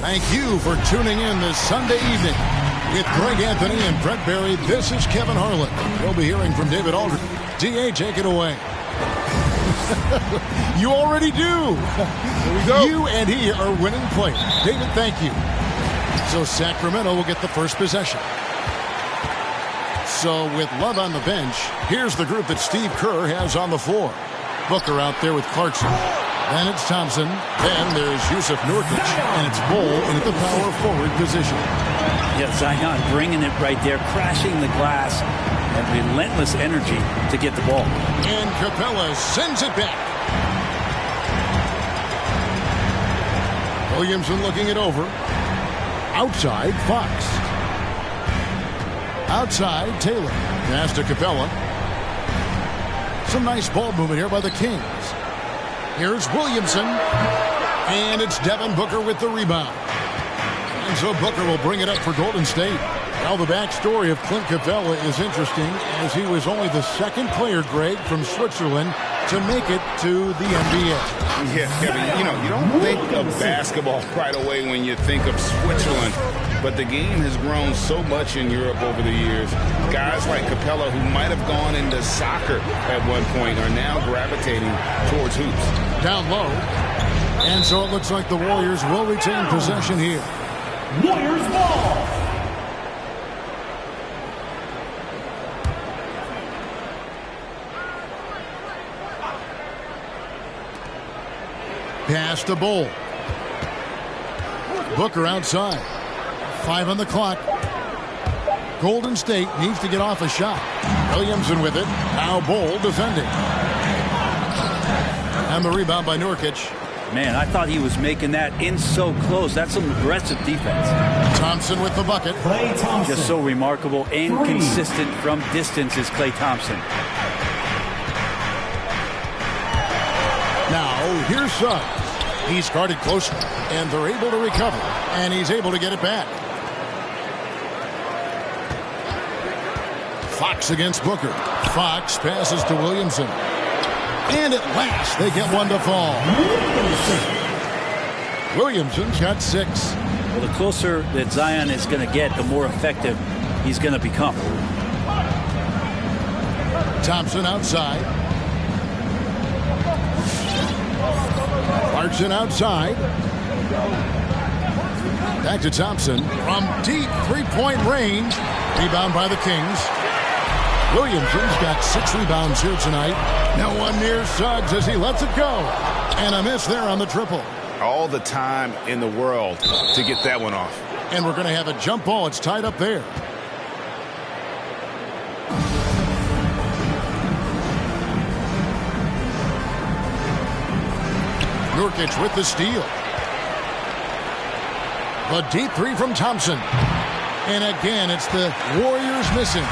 Thank you for tuning in this Sunday evening with Greg Anthony and Brent Barry. This is Kevin Harlan. We'll be hearing from David Aldridge. DA, take it away. You already do. Here we go. You and he are winning players. David, thank you. So Sacramento will get the first possession. So with Love on the bench, here's the group that Steve Kerr has on the floor. Booker out there with Clarkson. Then it's Thompson. Then there's Jusuf Nurkic. And it's Bol into the power forward position. Yeah, Zion bringing it right there, crashing the glass, and relentless energy to get the ball. And Capella sends it back. Williamson looking it over. Outside, Fox. Outside, Taylor. Pass to Capella. Some nice ball movement here by the Kings. Here's Williamson. And it's Devin Booker with the rebound. And so Booker will bring it up for Golden State. Well, the backstory of Clint Capella is interesting, as he was only the second player, Greg, from Switzerland to make it to the NBA. Yeah, Kevin, you don't think of basketball right away when you think of Switzerland, but the game has grown so much in Europe over the years. Guys like Capella, who might have gone into soccer at one point, are now gravitating towards hoops. Down low. And so it looks like the Warriors will retain possession here. Warriors ball. Pass to Bol. Booker outside. 5 on the clock. Golden State needs to get off a shot. Williamson with it. Now Bol defending. And the rebound by Nurkic. Man, I thought he was making that in so close. That's some aggressive defense. Thompson with the bucket. Klay Thompson. Just so remarkable and consistent from distance is Klay Thompson. Now, here's Suggs. He's guarded closely, and they're able to recover, and he's able to get it back. Fox against Booker. Fox passes to Williamson. And at last, they get one to fall. Williamson's got 6. Well, the closer that Zion is going to get, the more effective he's going to become. Thompson outside. Clarkson outside. Back to Thompson from deep three-point range. Rebound by the Kings. Williamson's got 6 rebounds here tonight. No one near Suggs as he lets it go. And a miss there on the triple. All the time in the world to get that one off. And we're going to have a jump ball. It's tied up there. Nurkic with the steal. The deep 3 from Thompson. And again, it's the Warriors missing.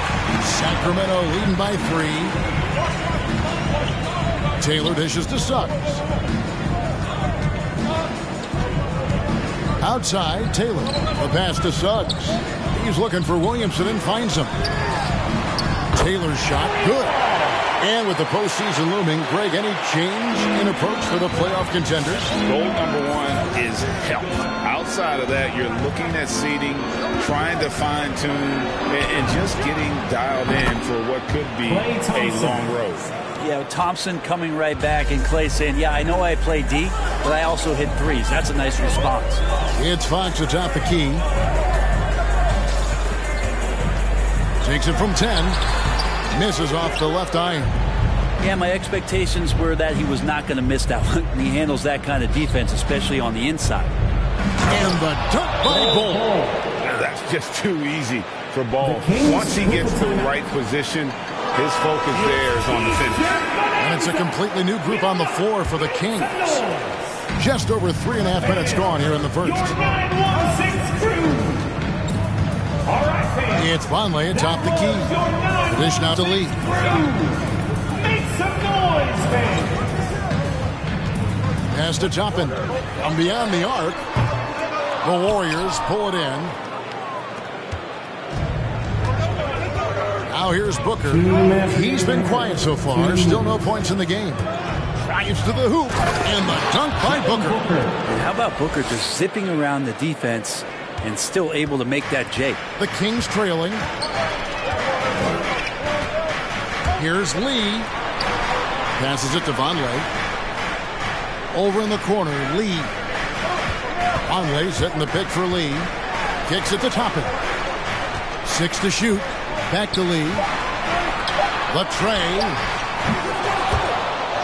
Sacramento leading by 3. Taylor dishes to Suggs. Outside, Taylor. The pass to Suggs. He's looking for Williamson and finds him. Taylor's shot, good. And with the postseason looming, Greg, any change in approach for the playoff contenders? Goal number 1 is health. Outside of that, you're looking at seeding, trying to fine-tune, and just getting dialed in for what could be a long road. Yeah, Thompson coming right back, and Klay saying, yeah, I know I play D, but I also hit 3s. That's a nice response. It's Fox atop the key. Takes it from 10. Misses off the left eye. Yeah, my expectations were that he was not going to miss that one. He handles that kind of defense, especially on the inside. And the dunk by Bol. That's just too easy for Bol. Once he gets the right position, his focus there is on the finish. And it's a completely new group on the floor for the Kings. Just over 3.5 minutes gone here in the first. It's Vonleh atop the key. Dish now to Lee. Make some noise, fans. Pass to Toppin. From beyond the arc. The Warriors pull it in. Now here's Booker. He's been quiet so far. Still no points in the game. drives to the hoop, and the dunk by Booker. And how about Booker just zipping around the defense and still able to make that J? The Kings trailing. Here's Lee. Passes it to Vonleh. Over in the corner, Lee. Vonleh setting the pick for Lee. Kicks it to Toppin. 6 to shoot. Back to Lee. The tray.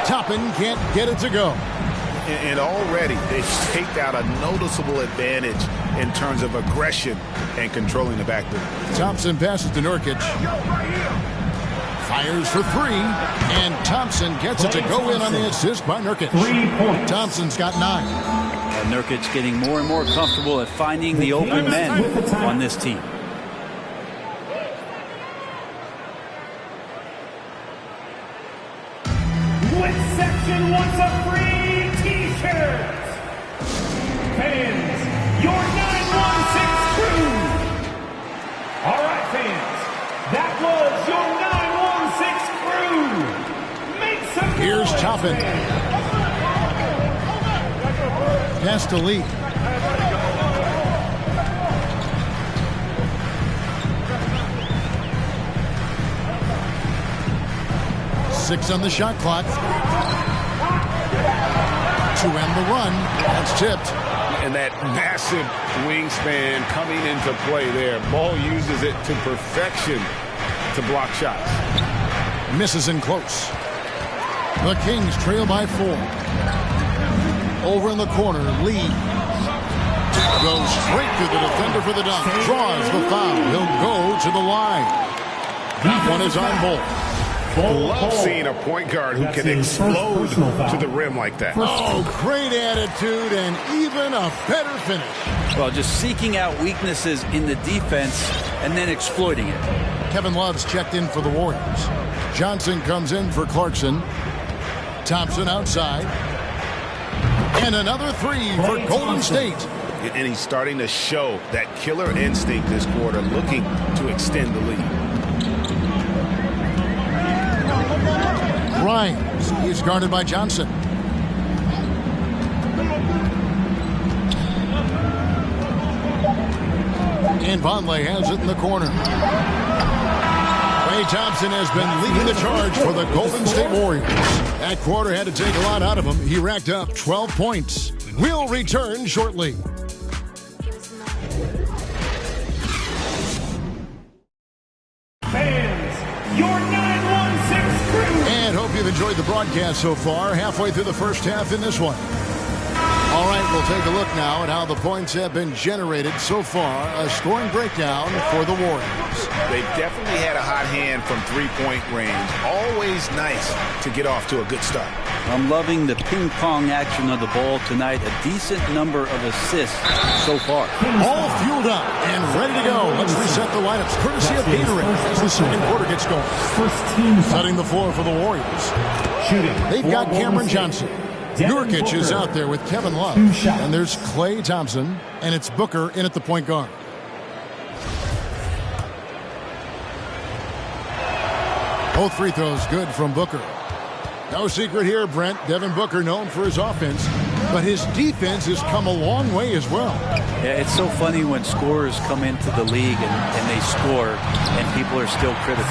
Toppin can't get it to go. And already they've staked out a noticeable advantage in terms of aggression and controlling the backboard. Thompson passes to Nurkic. Fires for 3, and Thompson gets it to go in on the assist by Nurkic. 3 points. Thompson's got 9. And Nurkic getting more and more comfortable at finding the open men on this team. Blitz section wants a free T-shirt. Fans, your 916 crew. All right, fans, that was your 916 crew. Make some Here's noise, Toppin. fans. Pass to Lee. Six on the shot clock. To end the run. That's tipped. And that massive wingspan coming into play there. Ball uses it to perfection to block shots. Misses in close. The Kings trail by 4. Over in the corner, Lee goes straight to the defender for the dunk. Draws the foul. He'll go to the line. That one is on Bol. Love seeing a point guard who can explode to the rim like that. Oh, great attitude and even a better finish. Well, just seeking out weaknesses in the defense and then exploiting it. Kevin Love's checked in for the Warriors. Johnson comes in for Clarkson. Thompson outside. And another 3 for Golden State. And he's starting to show that killer instinct this quarter, looking to extend the lead. Grimes is guarded by Johnson. And Vonleh has it in the corner. Klay Thompson has been leading the charge for the Golden State Warriors. That quarter had to take a lot out of him. He racked up 12 points. We'll return shortly. Fans, your 916 crew. And hope you've enjoyed the broadcast so far. Halfway through the first half in this one. All right, we'll take a look now at how the points have been generated so far. A scoring breakdown for the Warriors. They've definitely had a hot hand from three-point range. Always nice to get off to a good start. I'm loving the ping-pong action of the ball tonight. A decent number of assists so far. All fueled up and ready to go. Let's reset the lineups courtesy of Gatorade as the second quarter gets going. First team Setting the floor for the Warriors. shooting. They've got Cameron Johnson. Nurkic is out there with Kevin Love. And there's Klay Thompson. And it's Booker in at the point guard. Both free throws good from Booker. No secret here, Brent. Devin Booker known for his offense. But his defense has come a long way as well. Yeah, it's so funny when scorers come into the league and they score and people are still critical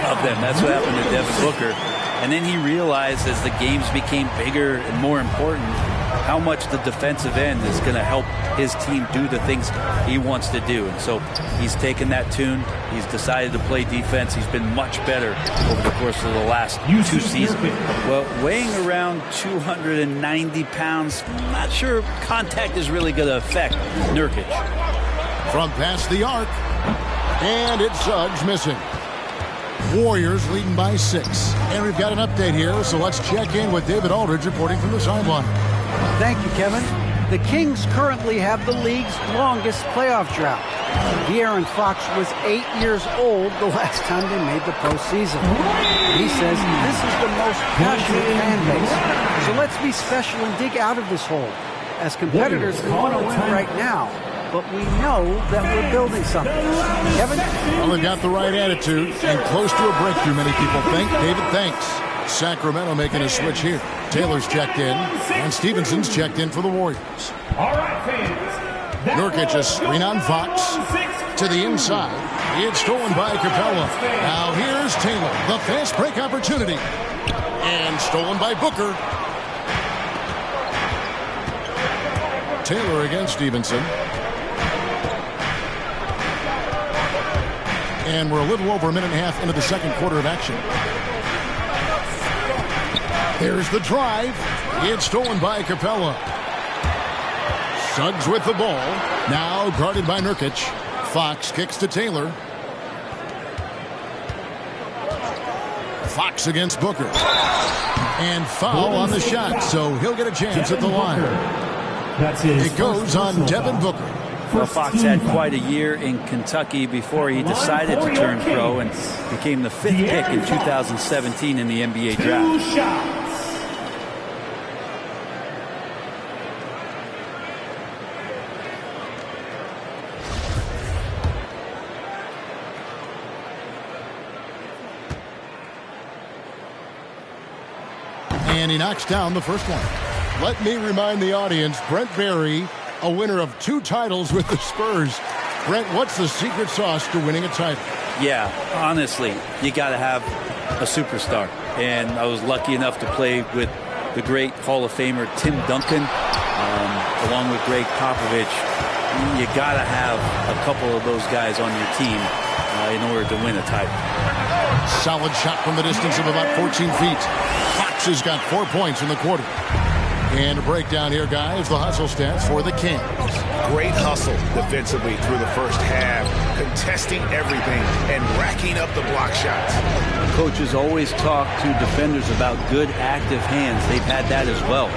of them. That's what happened to Devin Booker. And then he realized as the games became bigger and more important how much the defensive end is going to help his team do the things he wants to do. And so he's taken that tune. He's decided to play defense. He's been much better over the course of the last 2 seasons. Well, weighing around 290 pounds, not sure contact is really going to affect Nurkic. From past the arc. And it's Suggs missing. Warriors leading by 6. And we've got an update here, so let's check in with David Aldridge reporting from the sideline. Thank you, Kevin. The Kings currently have the league's longest playoff drought. De'Aaron Fox was 8 years old the last time they made the postseason. He says this is the most passionate fan base. So let's be special and dig out of this hole. As competitors, we want to win right now. But we know that we're building something. Kevin? Well, they've got the right attitude and close to a breakthrough, many people think. David, thanks. Sacramento making a switch here. Taylor's checked in, and Stevenson's checked in for the Warriors. All right, fans. Nurkic a screen on Fox. To the inside. It's stolen by Capella. Now here's Taylor. The fast break opportunity. And stolen by Booker. Taylor against Stevenson. And we're a little over a minute and a half into the second quarter of action. There's the drive. It's stolen by Capella. Suggs with the ball. Now guarded by Nurkic. Fox kicks to Taylor. Fox against Booker. And foul on the shot, so he'll get a chance at the line. It goes on Devin Booker. Well, Fox had quite a year in Kentucky before he decided to turn pro and became the 5th pick in 2017 in the NBA draft. And he knocks down the first one. Let me remind the audience, Brent Barry, a winner of 2 titles with the Spurs. Brent, what's the secret sauce to winning a title? Yeah, honestly, you got to have a superstar. And I was lucky enough to play with the great Hall of Famer Tim Duncan, along with Greg Popovich. You got to have a couple of those guys on your team in order to win a title. Solid shot from the distance of about 14 feet. Fox has got 4 points in the quarter. And a breakdown here, guys, the hustle stats for the Kings. Great hustle defensively through the first half, contesting everything and racking up the block shots. Coaches always talk to defenders about good active hands. They've had that as well.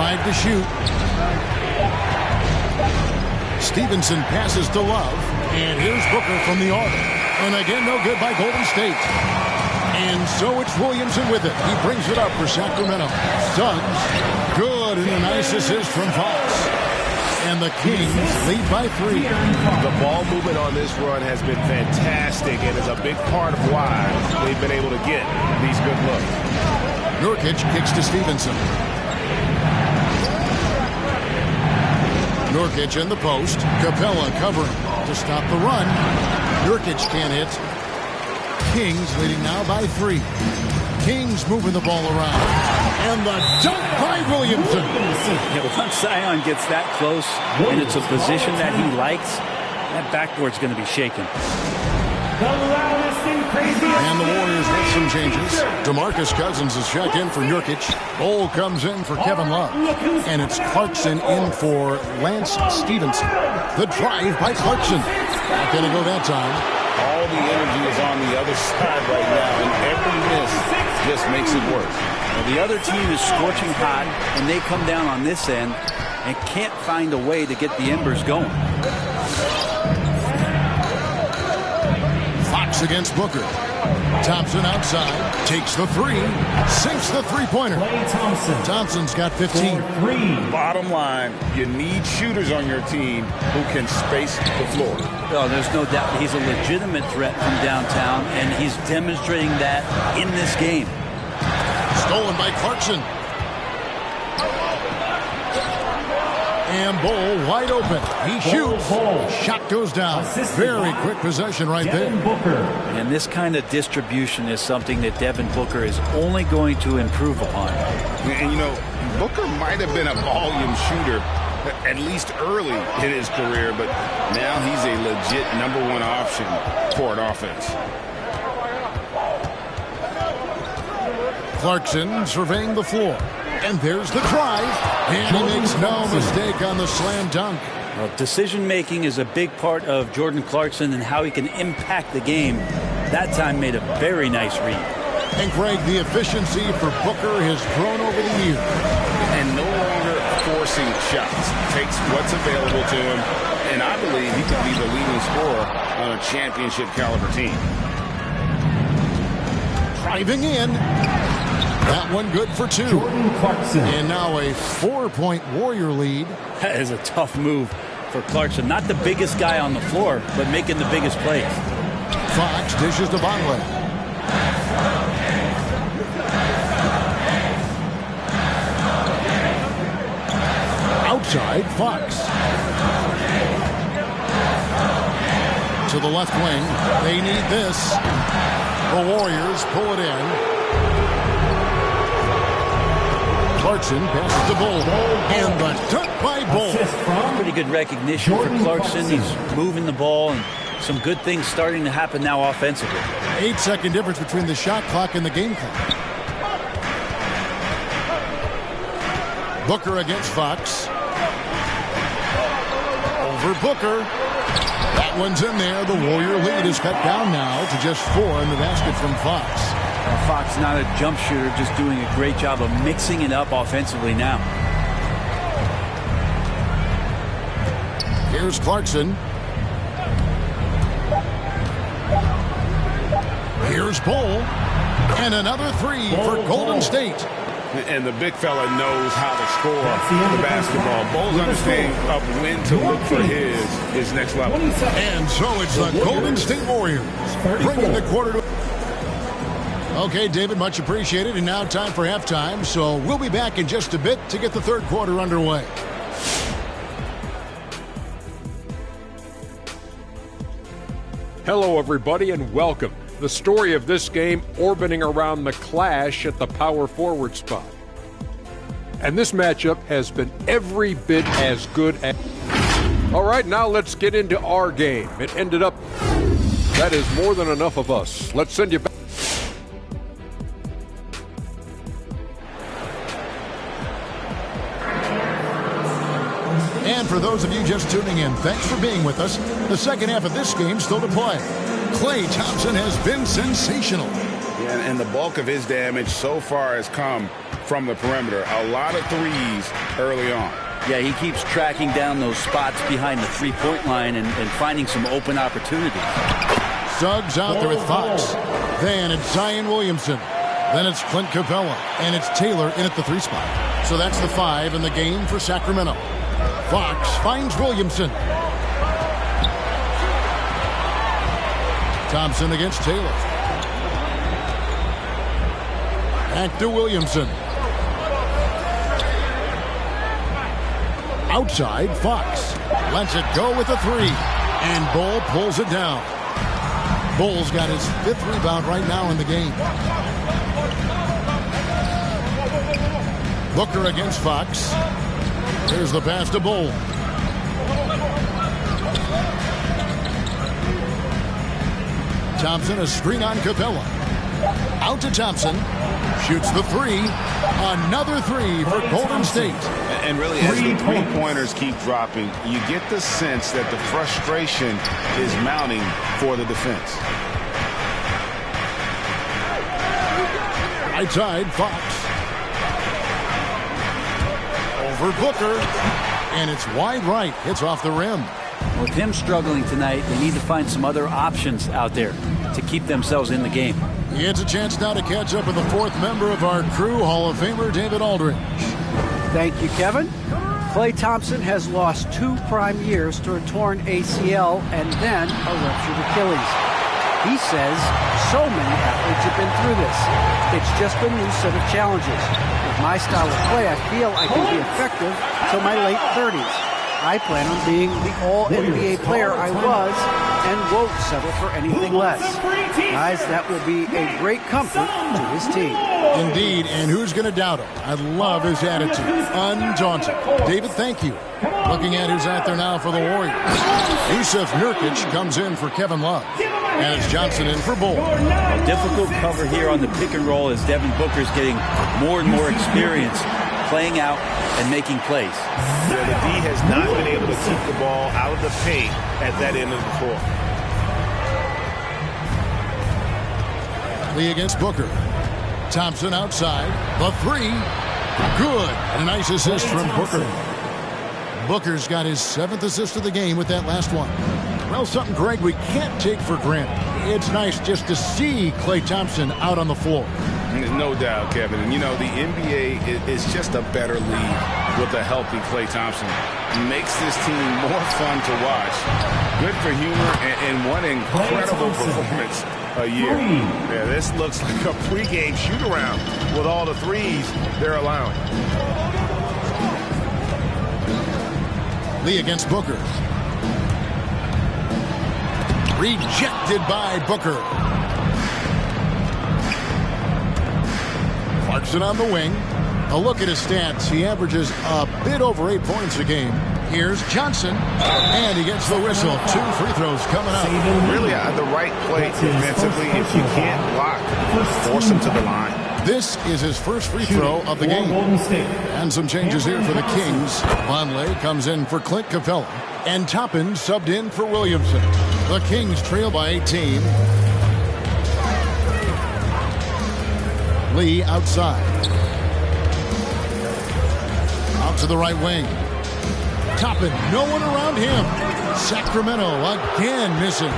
5 to shoot. Stevenson passes to Love. And here's Booker from the arc. And again, no good by Golden State. And so it's Williamson with it. He brings it up for Sacramento. Suggs, good, and a nice assist from Fox. And the Kings lead by 3. The ball movement on this run has been fantastic and is a big part of why they've been able to get these good looks. Nurkic kicks to Stevenson. Nurkic in the post. Capella covering to stop the run. Nurkic can't hit. Kings leading now by 3. Kings moving the ball around. And the dunk by Williamson. Once Zion gets that close and it's a position that he likes, that backboard's going to be shaken. The loudest and craziest. And the Warriors make some changes. DeMarcus Cousins is checked in for Nurkic. Bol comes in for Kevin Love. And it's Clarkson in for Lance Stevenson. The drive by Clarkson. Not going to go that time. All the energy is on the other side right now, and every miss just makes it worse. Well, the other team is scorching hot, and they come down on this end and can't find a way to get the embers going. Fox against Booker. Thompson outside, takes the 3, sinks the three-pointer. Klay Thompson. Thompson's got 15. Bottom line, you need shooters on your team who can space the floor. Oh, there's no doubt he's a legitimate threat from downtown, and he's demonstrating that in this game. Stolen by Clarkson. And Bol wide open. He shoots. Shot goes down. Very quick possession right there. And this kind of distribution is something that Devin Booker is only going to improve upon. And, you know, Booker might have been a volume shooter at least early in his career, but now he's a legit #1 option for an offense. Clarkson surveying the floor. And there's the drive. And he makes no mistake on the slam dunk. Well, decision-making is a big part of Jordan Clarkson and how he can impact the game. That time made a very nice read. And Greg, the efficiency for Booker has grown over the years. And no longer forcing shots. Takes what's available to him. And I believe he could be the leading scorer on a championship caliber team. Driving in. That one good for 2. Jordan Clarkson. And now a 4-point Warrior lead. That is a tough move for Clarkson. Not the biggest guy on the floor, but making the biggest plays. Fox dishes to Vonleh. Outside, Fox. To the left wing. They need this. The Warriors pull it in. Clarkson passes to Bull. And the dunk by Bull. Pretty good recognition for Clarkson. He's moving the ball, and some good things starting to happen now offensively. 8-second difference between the shot clock and the game clock. Booker against Fox. Over Booker. That one's in there. The Warrior lead is cut down now to just 4 in the basket from Fox. Fox, not a jump shooter, just doing a great job of mixing it up offensively now. Here's Clarkson. Here's Bull. And another 3 for Golden State. And the big fella knows how to score the basketball. Bulls understand up when to look for his next level. And so it's the Golden State Warriors bringing the quarter to... Okay, David, much appreciated. And now time for halftime. So we'll be back in just a bit to get the third quarter underway. Hello, everybody, and welcome. The story of this game orbiting around the clash at the power forward spot. And this matchup has been every bit as good as... All right, now let's get into our game. It ended up... That is more than enough of us. Let's send you back. And for those of you just tuning in, thanks for being with us. The second half of this game still to play. Klay Thompson has been sensational. Yeah, and the bulk of his damage so far has come from the perimeter. A lot of threes early on. Yeah, he keeps tracking down those spots behind the three-point line and finding some open opportunities. Suggs out there with Fox. Then it's Zion Williamson. Then it's Clint Capella. And it's Taylor in at the 3 spot. So that's the 5 in the game for Sacramento. Fox finds Williamson. Thompson against Taylor. Back to Williamson. Outside, Fox lets it go with a 3. And Bull pulls it down. Bull's got his 5th rebound right now in the game. Booker against Fox. Here's the pass to Bull. Thompson, a screen on Capella. Out to Thompson. Shoots the 3. Another 3 for Golden State. And really, as the three-pointers keep dropping, you get the sense that the frustration is mounting for the defense. Right side, Fox. Over Booker. And it's wide right. Hits off the rim. With him struggling tonight, they need to find some other options out there to keep themselves in the game. He gets a chance now to catch up with the 4th member of our crew, Hall of Famer David Aldridge. Thank you, Kevin. Klay Thompson has lost 2 prime years to a torn ACL and then a ruptured Achilles. He says so many athletes have been through this. It's just a new set of challenges. With my style of play, I feel I can be effective till my late 30s. I plan on being the all-NBA player I was and won't settle for anything less. Guys, that will be a great comfort to his team. Indeed, and who's going to doubt him? I love his attitude. Undaunted. David, thank you. Looking at who's out there now for the Warriors. Yusuf Nurkic comes in for Kevin Love. And it's Johnson in for Bull. A difficult cover here on the pick and roll as Devin Booker's getting more and more experience playing out and making plays. Yeah, the D has not been able to keep the ball out of the paint at that end of the floor. Lee against Booker. Thompson outside. The 3. Good. And a nice assist from Booker. Booker's got his 7th assist of the game with that last one. Well, something, Greg, we can't take for granted. It's nice just to see Klay Thompson out on the floor. No doubt, Kevin. And, you know, the NBA is just a better league with a healthy Klay Thompson. Makes this team more fun to watch. Good for humor and one incredible performance a year. Yeah, this looks like a pregame shoot-around with all the threes they're allowing. Lee against Booker. Rejected by Booker. Clarkson on the wing. A look at his stats. He averages a bit over 8 points a game. Here's Johnson, and he gets the whistle. 2 free throws coming up. Really the right play defensively. If you can't block, force him to the line. This is his first free throw of the game. And some changes here for the Kings. Vonleh comes in for Clint Capella, and Toppin subbed in for Williamson. The Kings trail by 18. Lee outside. Out to the right wing. Toppin, no one around him. Sacramento again missing.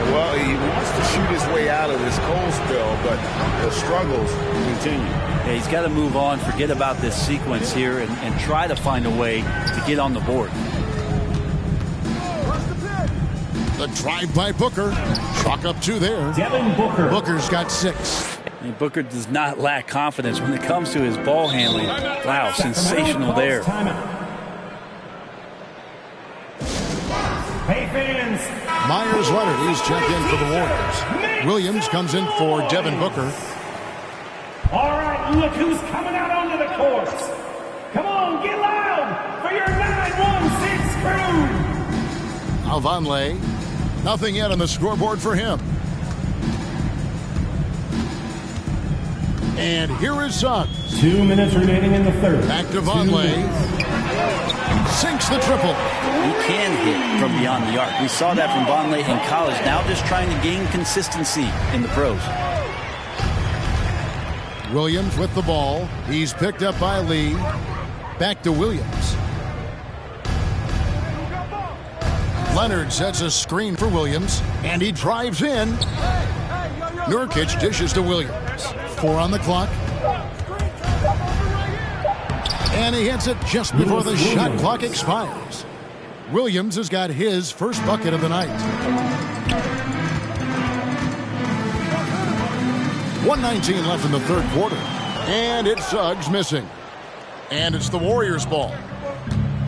Well, he wants to shoot his way out of this cold spell, but the struggles continue. Yeah, he's got to move on, forget about this sequence here, and try to find a way to get on the board. The drive by Booker. Chalk up 2 there. Devin Booker. Booker's got 6. And Booker does not lack confidence when it comes to his ball handling. Wow, sensational there. Hey, fans. Myers Leonard, he's checked in for the Warriors. Williams comes in for Devin Booker. All right, look who's coming out onto the court. Come on, get loud for your 916 crew. Vonleh, nothing yet on the scoreboard for him. And here is Suggs. 2 minutes remaining in the third. Back to Vonleh. Sinks the triple. He can hit from beyond the arc. We saw that from Vonleh in college. Now just trying to gain consistency in the pros. Williams with the ball. He's picked up by Lee. Back to Williams. Leonard sets a screen for Williams, and he drives in. Nurkic dishes to Williams. 4 on the clock. And he hits it just before the shot clock expires. Williams has got his first bucket of the night. 1:19 left in the third quarter. And it's Suggs missing. And it's the Warriors' ball.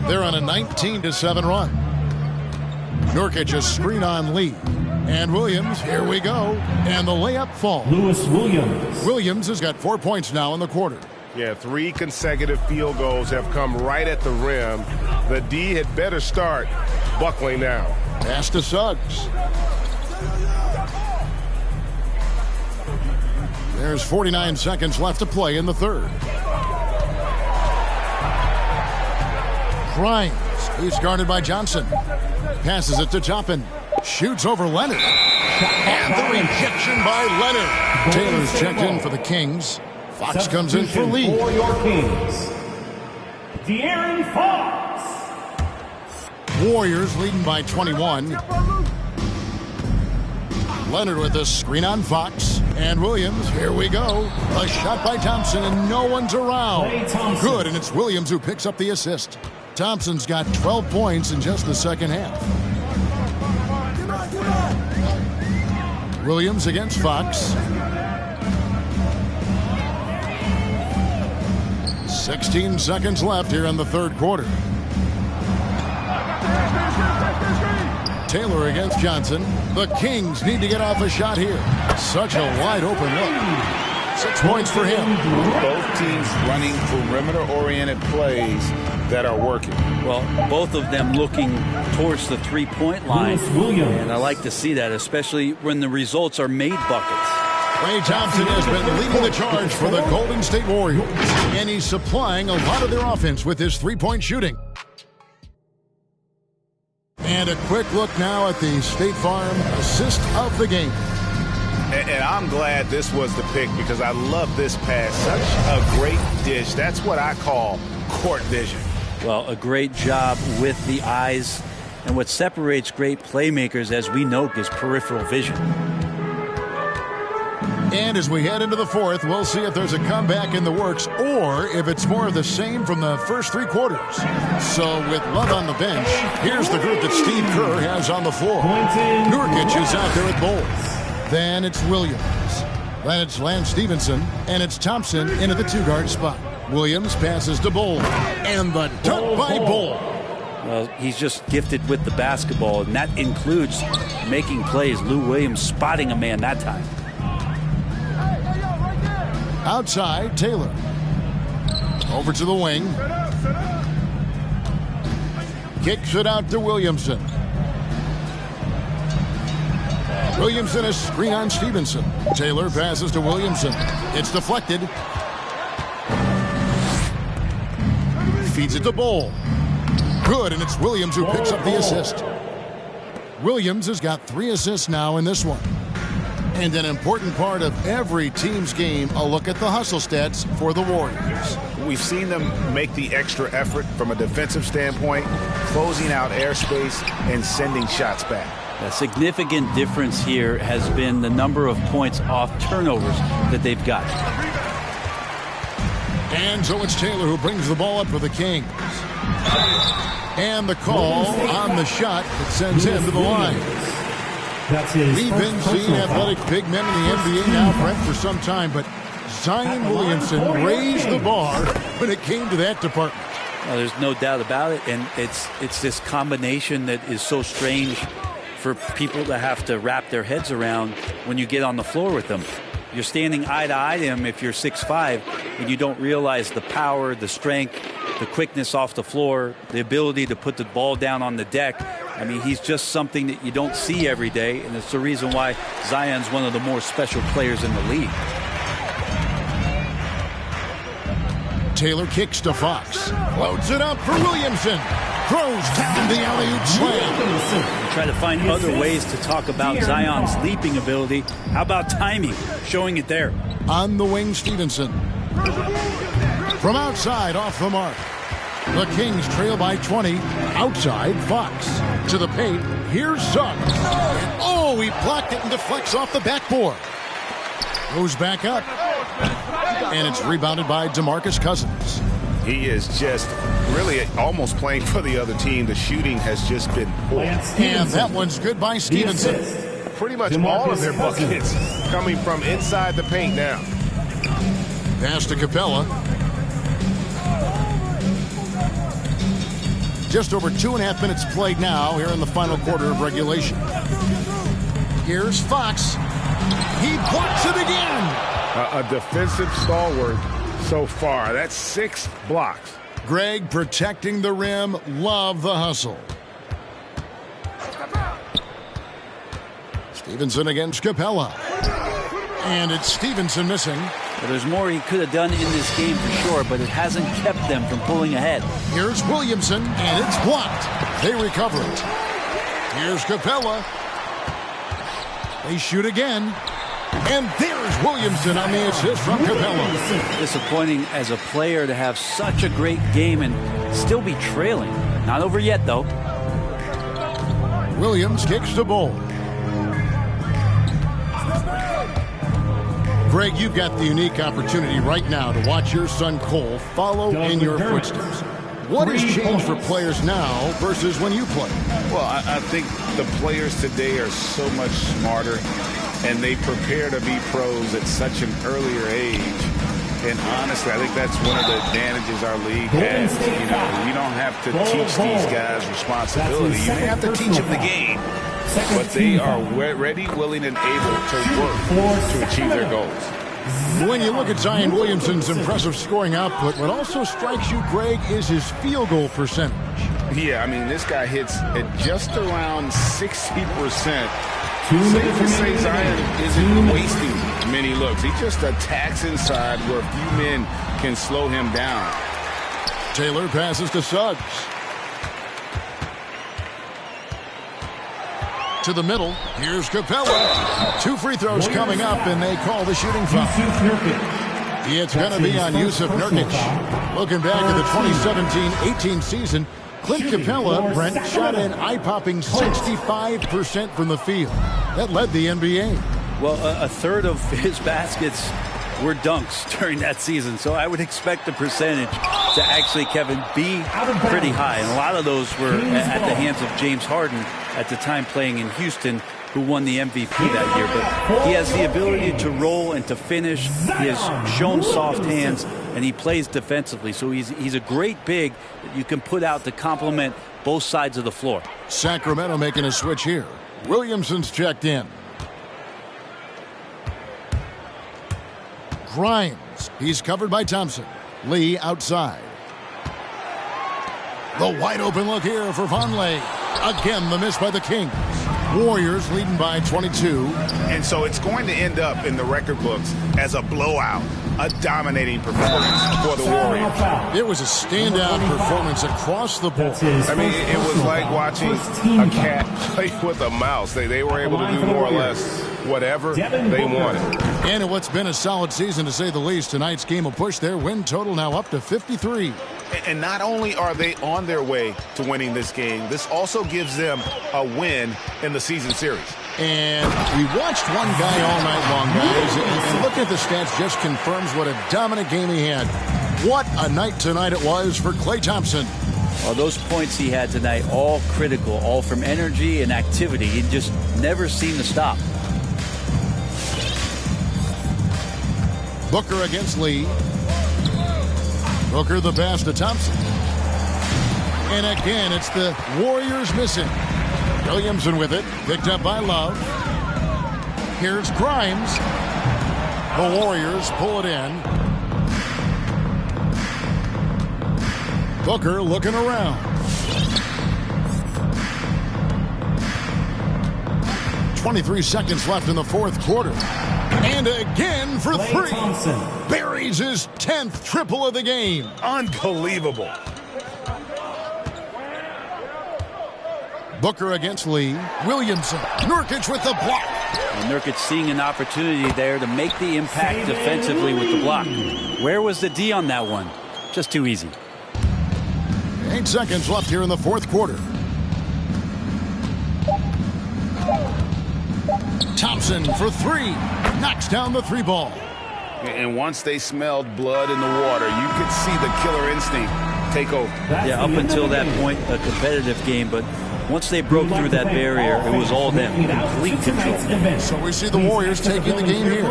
They're on a 19-7 run. Nurkic a screen on Lee. And Williams, here we go. And the layup falls. Lewis Williams. Williams has got 4 points now in the quarter. Yeah, 3 consecutive field goals have come right at the rim. The D had better start buckling now. Pass to Suggs. There's 49 seconds left to play in the third. Grimes. He's guarded by Johnson. Passes it to Toppin. Shoots over Leonard. And the rejection by Leonard. Taylor's checked in for the Kings. Fox comes in for Lee. For your Kings, De'Aaron Fox. Warriors leading by 21. Leonard with a screen on Fox. And Williams, here we go. A shot by Thompson, and no one's around. Good, and it's Williams who picks up the assist. Thompson's got 12 points in just the second half. Williams against Fox. 16 seconds left here in the third quarter. Taylor against Johnson. The Kings need to get off a shot here. Such a wide open look. 6 points for him. Both teams running perimeter-oriented plays that are working. Well, both of them looking towards the three-point line. Lewis Williams. And I like to see that, especially when the results are made buckets. Klay Thompson has been leading the charge for the Golden State Warriors. And he's supplying a lot of their offense with his three-point shooting. And a quick look now at the State Farm assist of the game. And I'm glad this was the pick because I love this pass. Such a great dish. That's what I call court vision. Well, a great job with the eyes. And what separates great playmakers, as we know, is peripheral vision. And as we head into the fourth, we'll see if there's a comeback in the works or if it's more of the same from the first three quarters. So with Love on the bench, here's the group that Steve Kerr has on the floor. Nurkic is out there at goal. Then it's Williams. Then it's Lance Stevenson. And it's Thompson into the two-guard spot. Williams passes to Bull. And the dunk by Bull. He's just gifted with the basketball, and that includes making plays. Lou Williams spotting a man that time. Outside, Taylor. Over to the wing. Kicks it out to Williamson. Williamson is screen on Stevenson. Taylor passes to Williamson. It's deflected. Feeds it to Bol. Good, and it's Williams who picks up the assist. Williams has got 3 assists now in this one. And an important part of every team's game, a look at the hustle stats for the Warriors. We've seen them make the extra effort from a defensive standpoint, closing out airspace and sending shots back. A significant difference here has been the number of points off turnovers that they've got. And so it's Taylor who brings the ball up for the Kings. And the call on the shot that sends him to the line. We've been seeing athletic big men in the NBA now, Brent, for some time, but Zion Williamson raised the bar when it came to that department. Well, there's no doubt about it, and it's this combination that is so strange for people to have to wrap their heads around when you get on the floor with them. You're standing eye to eye to him if you're 6'5", and you don't realize the power, the strength, the quickness off the floor, the ability to put the ball down on the deck. I mean, he's just something that you don't see every day, and it's the reason why Zion's one of the more special players in the league. Taylor kicks to Fox. Loads it up for Williamson. Throws down the alley-oop slam. Try to find other ways to talk about Zion's leaping ability. How about timing? Showing it there. On the wing, Stevenson. From outside, off the mark. The Kings trail by 20. Outside, Fox. To the paint. Here's Suggs. Oh, he blocked it and deflects off the backboard. Goes back up. And it's rebounded by DeMarcus Cousins. He is just really almost playing for the other team. The shooting has just been poor. And that one's good by Stevenson. Pretty much all of their buckets coming from inside the paint now. Pass to Capella. Just over 2.5 minutes played now here in the final quarter of regulation. Here's Fox. He blocks it again. A defensive stalwart so far. That's 6 blocks. Greg protecting the rim. Love the hustle. Stevenson against Capella. And it's Stevenson missing. Well, there's more he could have done in this game for sure, but it hasn't kept them from pulling ahead. Here's Williamson, and it's blocked. They recover it. Here's Capella. They shoot again. And there's Williamson on the assist from Capella. Disappointing as a player to have such a great game and still be trailing. Not over yet, though. Williams kicks the ball. Greg, you've got the unique opportunity right now to watch your son Cole follow in your footsteps. What has changed for players now versus when you played? Well, I think the players today are so much smarter, and they prepare to be pros at such an earlier age. And honestly, I think that's one of the advantages our league has. You know, you don't have to teach these guys responsibility. You may have to teach them the game. But they are ready, willing, and able to work to achieve their goals. When you look at Zion Williamson's impressive scoring output, what also strikes you, Greg, is his field goal percentage. Yeah, I mean, this guy hits at just around 60%. Safe to say Zion isn't wasting many looks. He just attacks inside where a few men can slow him down. Taylor passes to Suggs. To the middle. Here's Capella. 2 free throws coming up, and they call the shooting foul. It's going to be on Yusuf Nurkic. Looking back at the 2017-18 season, Clint Capella, Brent, shot an eye-popping 65% from the field. That led the NBA. Well, a third of his baskets were dunks during that season, so I would expect the percentage to actually, Kevin, be pretty high. And a lot of those were at the hands of James Harden at the time playing in Houston. who won the MVP that year, but he has the ability to roll and to finish. He has shown soft hands, and he plays defensively. So he's a great big that you can put out to complement both sides of the floor. Sacramento making a switch here. Williamson's checked in. Grimes. He's covered by Thompson. Lee outside. The wide open look here for Vonleh. Again, the miss by the Kings. Warriors leading by 22. And so it's going to end up in the record books as a blowout, a dominating performance for the Warriors. It was a standout performance across the board. I mean, it was like watching a cat play with a mouse. They were able to do more or less whatever they wanted. And in what's been a solid season, to say the least, tonight's game will push their win total now up to 53. And not only are they on their way to winning this game, this also gives them a win in the season series. And we watched one guy all night long, guys, and looking at the stats just confirms what a dominant game he had. What a night tonight it was for Klay Thompson. Well, those points he had tonight, all critical, all from energy and activity. He just never seemed to stop. Booker against Lee. Booker the pass to Thompson. And again, it's the Warriors missing. Williamson with it, picked up by Love. Here's Grimes. The Warriors pull it in. Booker looking around. 23 seconds left in the fourth quarter. And again for three. Buries his 10th triple of the game. Unbelievable. Booker against Lee. Williamson. Nurkic with the block. And Nurkic seeing an opportunity there to make the impact defensively with the block. Where was the D on that one? Just too easy. 8 seconds left here in the fourth quarter. Thompson for three. Knocks down the three ball. And once they smelled blood in the water, you could see the killer instinct take over. Yeah, up until that point, a competitive game, but once they broke through that barrier, it was all them. Complete control. So we see the Warriors taking the game here.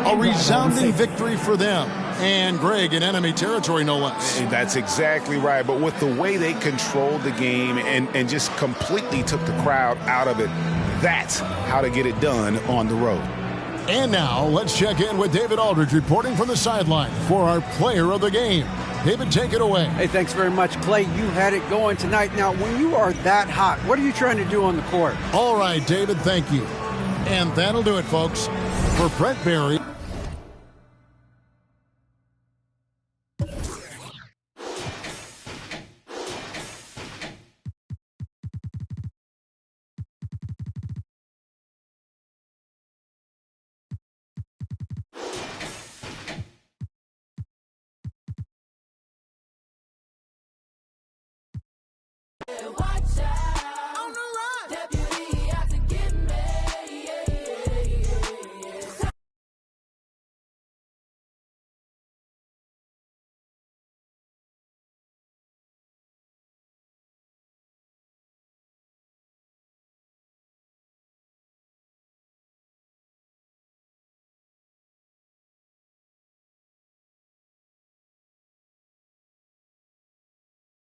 A resounding victory for them. And Greg in enemy territory, no less. That's exactly right. But with the way they controlled the game and just completely took the crowd out of it, that's how to get it done on the road. And now let's check in with David Aldridge reporting from the sideline for our player of the game. David, take it away. Hey, thanks very much, Klay. You had it going tonight. Now, when you are that hot, what are you trying to do on the court? All right, David, thank you. And that'll do it, folks. For Brent Barry.